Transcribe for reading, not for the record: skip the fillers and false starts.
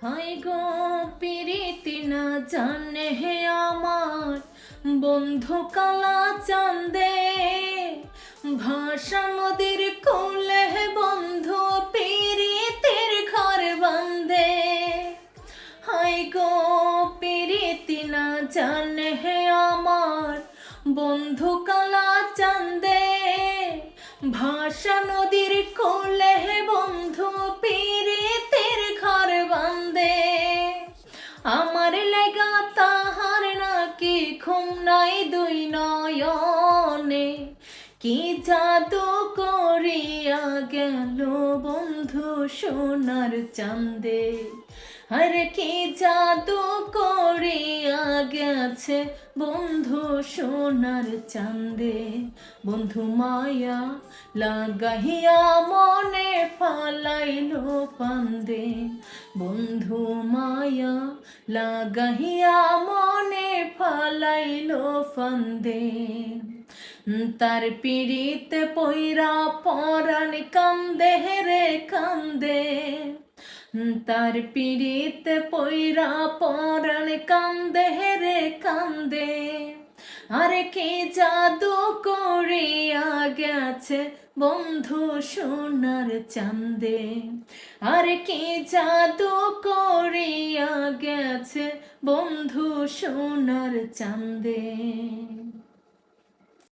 হায় গো পিরিতি না জানে হে আমার বন্ধু কালা চান্দে, ভাষা নদীর কোলে হে বন্ধু পিরিতির ঘর বান্দে। হায় গো পিরিতি না জানে হে আমার বন্ধু কালা চান্দে, ভাষা নদীর কোলে হে বন্ধু পিরিতির ঘর বান্দে। আমার লেগা তাহার নাকি ঘুম নাই দুই নয়নে, কি জাদু করিয়া গেল বন্ধু সোনার চান্দে। আরে কি জাদু করিয়া গেছে বন্ধু সোনার চান্দে। বন্ধু মায়া লাগাইয়া মনে ফালাইলো ফান্দে, বন্ধু মায়া লাগাইয়া মনে ফালাইলো ফান্দে। তার পিড়িতে পইরা পরাণ কান্দে রে কান্দে, তার পিড়িতে পইরা পরাণ কান্দে রে কান্দে। আরে কি জাদু করিয়া গেছে বন্ধু সোনার চান্দে, আরে কি জাদু করিয়া গেছে বন্ধু সোনার চান্দে।